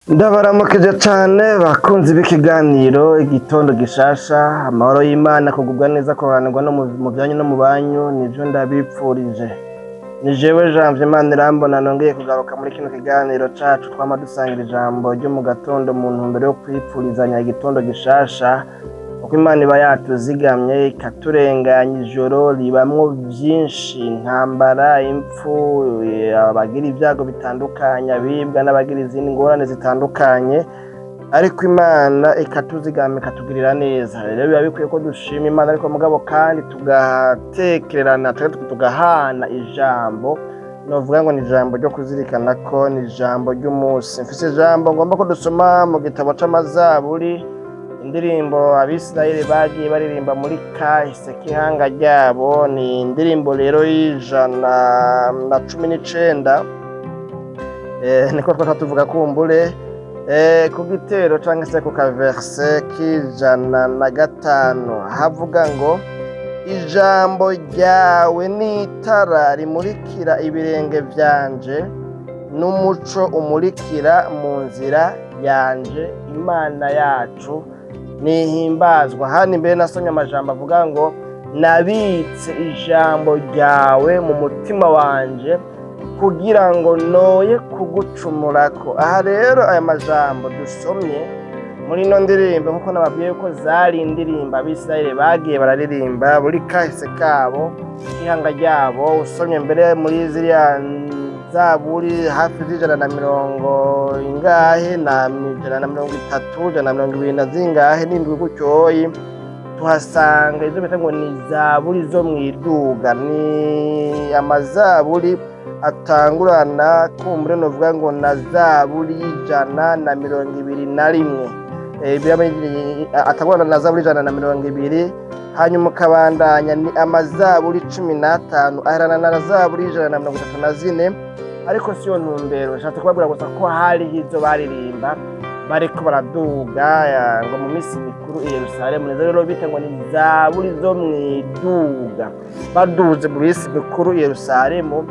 Ndabaramukije cane bakunzi b'ikiganiro igitondo gishasha amahoro y'Imana kugubwa neza kuranirwa no mu byanyu no mu banyu nivyo ndabipfurije. Ni jewe Janvier Imana irambona nongeye kugaruka muri kino kiganiro cacu twama dusangira ijambo ryo mu gatondo mu ntumbero yo kwipfurizanya igitondo gishasha uko Imana iba yatuzigamye ikaturenganya ijoro ribamwo vyinshi intambara impfu abagira ibyago bitandukanye abibwa n'abagira izindi ngorane zitandukanye ariko Imana ikatuzigamye ikatugirira neza. Rero biba bikwiye ko dushima Imana ariko mugabo kandi tugatekererana tugahana ijambo novuga ngo ni ijambo ryo kuzirikana ko ni ijambo ry'umunsi. Mfise ijambo ngomba ko dusoma mu gitabo c'amazaburi indirimbo abisirayeli bagiye baririmba muri kahise k'ihanga ryabo. Ni indirimbo rero y'119 niko twata tuvuga kumbure ku gitero canke se ku kaverse k'105 havuga ngo ijambo ryawe ni itara rimurikira ibirenge vyanje n'umuco umurikira mu nzira yanje. Imana yacu nihimbazwa. Hano imbere nasomye amajambo avuga ngo nabitse ijambo ryawe mu mutima wanje kugira ngo noye kugucumurako. Aha rero aya majambo dusomye muri ino ndirimbo nkuko nababwiye ko zari indirimbo abisirayeli bagiye bararirimba buri kahise kabo ihanga ryabo. Usomye mbere muri ziriya zaburi hafi z'120 ingahe na 130 120 na zingahe n'indwi gutyoyi tuhasanga izo bita ngo ni zaburi zo mwiduga. Ni amazaburi atangurana kumbure novuga ngo na zaburi y'121 atangurana na zaburi 120 hanyuma ukabandanya ni amazaburi 15 aherana na zaburi 134 ariko siyo ntumbero. Nshatse kubabwira gusa ko hari hizo baririmba bariko baraduga ngo mu misi mikuru i Yerusalemu. Rero bita ngo ni zaburi zo mwiduga baduze mu misi mikuru i Yerusalemu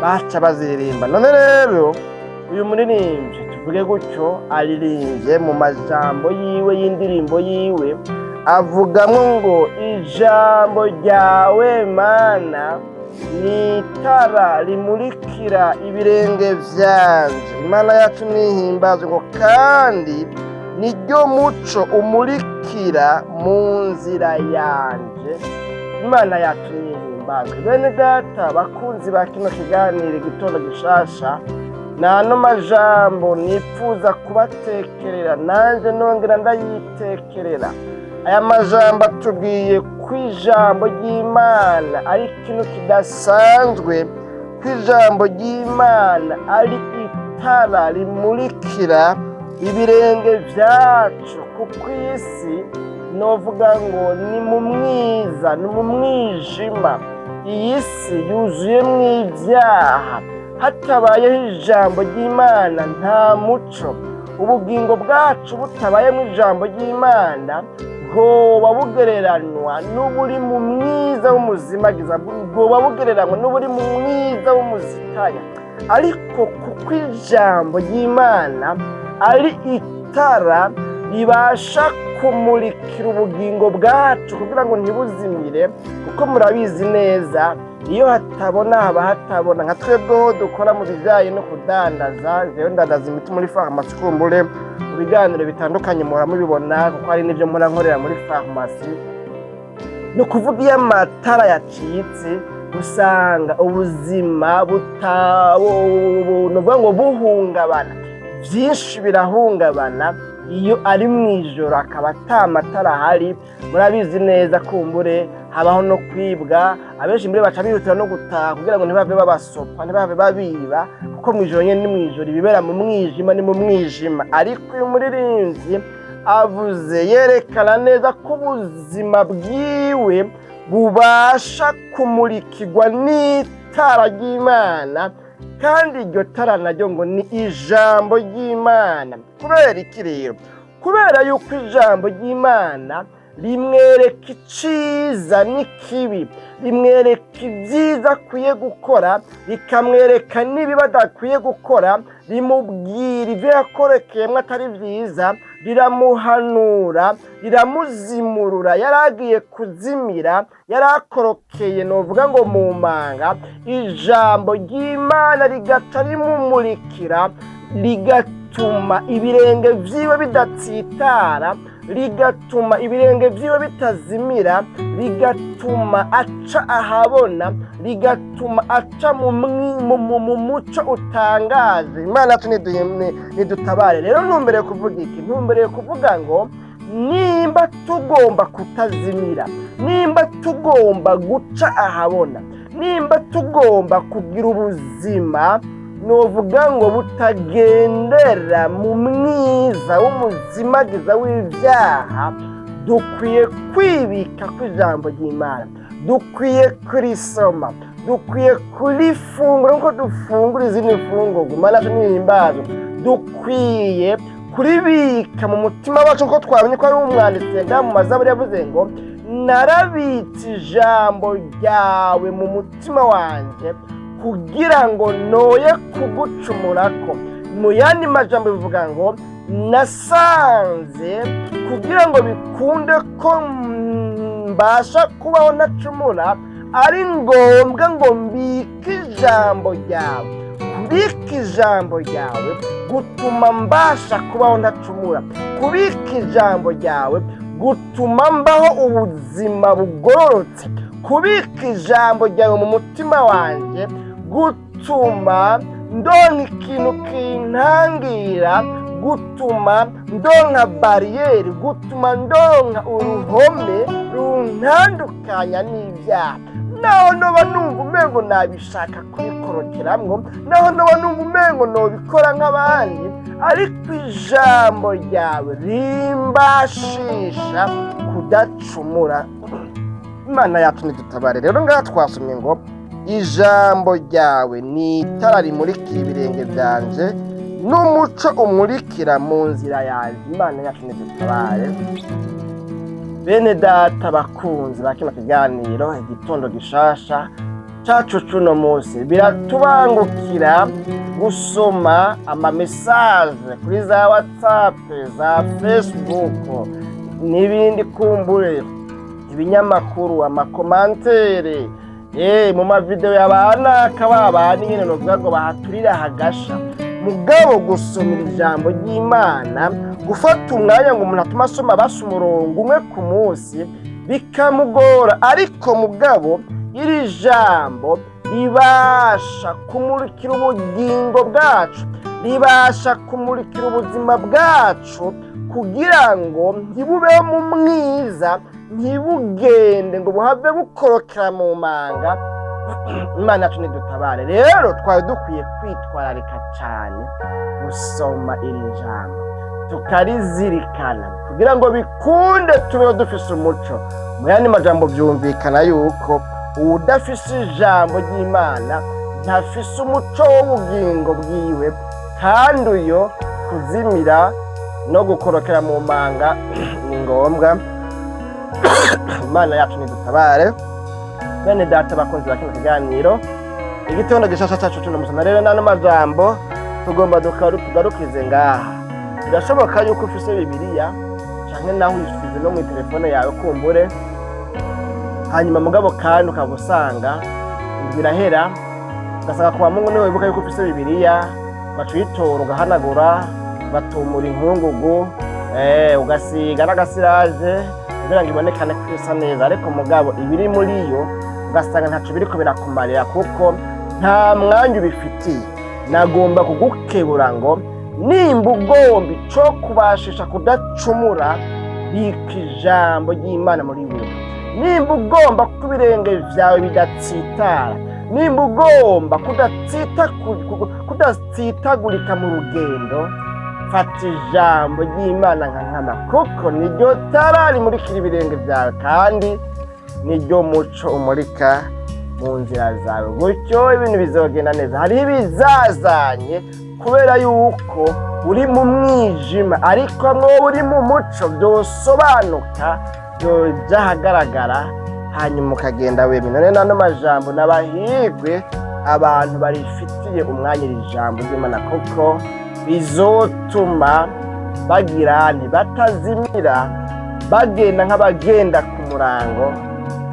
baca baziririmba. None rero uyu muririmbyi tuvuge gutyo aririmbye mu majambo yiwe y'indirimbo yiwe avugamwo ngo ijambo ryawe Mana ni itara rimurikira ibirenge vyanje. Imana yacu nihimbazwe ngo kandi niryo muco umurikira mu nzira yanje. Imana yacu nihimbazwe. Bene data bakunzi ba kino kiganiro igitondo gishasha nano majambo nipfuza kubatekerera nanje nongera ndayitekerera. Aya majambo atubwiye kw'ijambo ry'Imana ari ikintu kidasanzwe, kw'ijambo ry'Imana ari itara rimurikira ibirenge vyacu kuko isi novuga ngo ni mu mwiza ni mu mwijima. Iyi si yuzuyemwo ivyaha, hatabayeho ijambo ry'Imana nta muco. Ubugingo bwacu butabayemwo ijambo ry'Imana bwoba bugereranwa n'uburi mu mwiza w'umuzimagiza, bwoba bugereranwa n'uburi mu mwiza w'umuzitanya. Ariko kuko ijambo ry'Imana ari itara ribasha kumurikira ubugingo bwacu kugira ngo ntibuzimire, kuko murabizi neza iyo hatabona haba hatabona. Nka twebweho dukora mu bijyanye no kudandaza, jewe ndandaza imiti muri farumasi kumbure mu biganiro bitandukanye muhora mubibona kuko hari n'ibyo mpora nkorera muri farumasi. Ni ukuvuga iyo amatara yacitse usanga ubuzima novuga ngo buhungabana, byinshi birahungabana. Iyo ari mwijoro akaba ata matara ahari, murabizi neza kumbure habaho no kwibwa. Abenshi mbere baca bihutira no gutaha kugira ngo ntibave babasopa ntibave babiba, kuko mwijoro nyene ni mwijoro, ibibera mu mwijima ni mu mwijima. Ariko uyu muririmbyi avuze yerekana neza ko ubuzima bwiwe bubasha kumurikirwa n'itara ry'Imana, kandi iryo tara naryo ngo ni ijambo ry'Imana. Kubera iki rero? Kubera yuko ijambo ry'Imana rimwereka iciza n'ikibi, rimwereka ibyiza akwiye gukora, rikamwereka n'ibibi adakwiye gukora, rimubwira ivyo yakorekeyemwo atari vyiza, riramuhanura, riramuzimurura. Yaragiye kuzimira, yarakorokeye novuga ngo mu manga, ijambo ry'Imana rigaca rimumurikira, rigatuma ibirenge vyiwe bidatsitara, rigatuma ibirenge vyiwe bitazimira, rigatuma aca ahabona, rigatuma aca mu muco utangaje. Imana yacu nidutabare. Rero ntumbereye kuvuga iki? Ntumbereye kuvuga ngo nimba tugomba kutazimira, nimba tugomba guca ahabona, nimba tugomba kugira ubuzima novuga ngo butagendera mu mwiza w'umuzimagiza w'ivyaha, dukwiye kwibika kw'ijambo ry'Imana, dukwiye kurisoma, dukwiye kurifungura nkuko dufungura izindi mfungurwa. Imana nihimbazwe. Dukwiye kuribika mu mutima wacu nkuko twabonye ko ari umwanditsi ngaha mu mazaburi yavuze ngo narabitse ijambo ryawe mu mutima wanje kugira ngo noye kugucumurako. Mu yandi majambo bivuga ngo nasanze kugira ngo bikunde ko mbasha kubaho ntacumura, ari ngombwa ngo mbike ijambo ryawe. Kubika ijambo ryawe gutuma mbasha kubaho ntacumura. Kubika ijambo ryawe gutuma mbaho ubuzima bugororotse. Kubika ijambo ryawe mu mutima wanje gutuma ndonka ikintu kintangira, gutuma ndonka bariyeri, gutuma ndonka uruhome runtandukanya n'ivyaha. Naho noba numva umengo nabishaka kubikorokeramwo, naho noba numva umengo nobikora nk'abandi, ariko ijambo ryawe rimbashisha kudacumura. Imana yacu nidutabare. Rero ngaha twasomye ngo ijambo ryawe ni itara rimurikira ibirenge byanje n'umuco umurikira mu nzira yanjye. Imana yacu nidutabare. Bene data bakunzi ba kino kiganiro igitondo gishasha cacu cuno munsi, biratubangukira gusoma amamesaje kuri za WhatsApp, za Facebook n'ibindi, kumbure ibinyamakuru, amakomantere, mu mavideo y'abana kababana nyene novuga ngo bahaturira hagasha. Mugabo gusomera ijambo ry'Imana, gufata umwanya ngo umuntu atuma asoma basi umurongo umwe ku munsi bikamugora, ariko mugabo iri jambo ribasha kumurikira ubugingo bwacu, ribasha kumurikira ubuzima bwacu, kugira ngo ntibubeho mu mwiza, ntibugende ngo buhave bukorokera mu manga. Imana yacu nidutabare. Rero twari dukwiye kwitwararika cyane gusoma iri jambo, tukarizirikana kugira ngo bikunde tubeho dufise umuco. Mu yandi majambo byumvikana yuko udafise ijambo ry'Imana ntafise umuco w'ubugingo bwiwe, kandi uyo kuzimira no gukorokera mu manga ni ngombwa. Imana yacu nidutabare. Bene data bakunzi ba kino kiganiro igitondo gishasha cacu cuno musana. Rero nano majambo tugomba tugarukize ngaha. Birashoboka yuko ufise Bibiliya canke naho uyifise no mu telefone yawe kumbure, hanyuma mugabo kandi ukabusanga birahera, ugasanga kwa Mungu niwe wibuka yuko ufise Bibiliya, bacuyitora ugahanagura, batumura inkungugu, ugasiga n'agasiraje kugira ngo ibonekane ko isa neza, ariko mugabo ibiri muri yo ugasanga ntaco biriko birakumarira kuko nta mwanya ubifitiye. Nagomba kugukebura ngo nimba ugomba ico kubashisha kudacumura, bika ijambo ry'Imana muri wewe. Nimba ugomba ko ibirenge vyawe bidatsitara, nimba ugomba kudatsitagurika mu rugendo, fata ijambo ry'Imana nka nkama, kuko niryo tara rimurikira ibirenge vyawe, kandi niryo muco umurika mu nzira zawe. Gutyo ibintu bizogenda neza. Hari ibizazanye kubera yuko uri mu mwijima, ariko mwowe uri mu muco byosobanuka, byoja hagaragara, hanyuma ukagenda wemye. None nano majambo n'abahirwe abantu barifitiye umwanya iri jambo ry'Imana, kuko bizotuma bagira batazimira, bagenda nk'abagenda ku murango,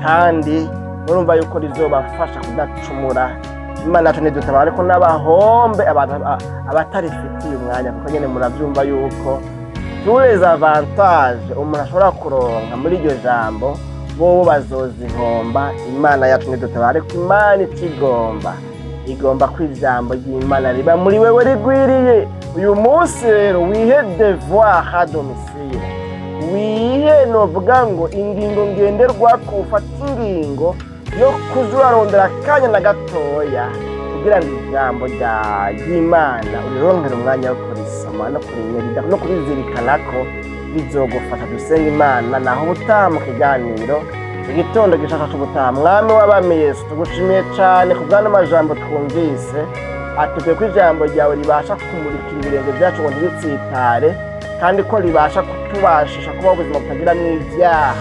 kandi murumva yuko rizobafasha kudacumura. Imana yacu nidutabara, ariko n'abahombe abatarifitiye umwanya, kuko nyine murabyumva yuko tous avantage umuntu ashobora kuronka muri iryo jambo bo bazozihomba. Imana yacu nidutabara, ariko Imana igomba ko ijambo ry'Imana riba muri wewe rigwiriye. Uyu munsi rero wihe devoir à domicile, wihe novuga ngo ingingo ngenderwako, ufata ingingo yo kuzurarondera akanya na gatoya kugira ngo ijambo ry'Imana urondere umwanya wo kurisoma no kurinyerida no kurizirikana ko bizogufasha. Dusenga Imana naho ubutaha mu kiganiro igitondo gishasha cy'ubutaha. Mwami w'abami Yesu, tugushimiye cyane ku bwana amajambo twumvise, atubwiye ko ijambo ryawe ribasha kumurikira ibirenge byacu ngo ntibitsitare, kandi ko ribasha kutubashisha kubaho ubuzima butagira n'ibyaha.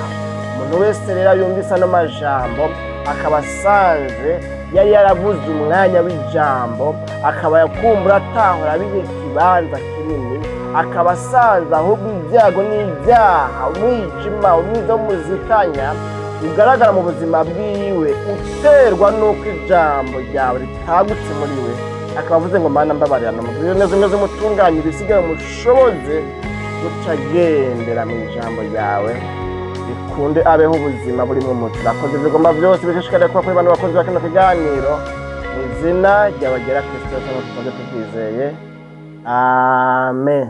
Umuntu wese rero yumvise ano majambo akaba asanze yari yarabuze umwanya w'ijambo, akaba yakumbura atahora abiye ikibanza kinini, akaba asanze ahubwo ibyago n'ibyaha, umwijima, umwiza w'umuzitanya ugaragara mu buzima bwiwe uterwa n'uko ijambo ryawe ritagutse muri we, akaba avuze ngo Mana mbabarira, namubwire neza neza umutunganye ibisigaye umushoboze guca agendera mu ijambo ryawe, bikunde abeho ubuzima burimo umuti. Urakoze bigomba byose bishishikariye kuba kuri bano bakozi ba kino kiganiro, mu izina ry'abagera Kristo tumaze tukwizeye, amen.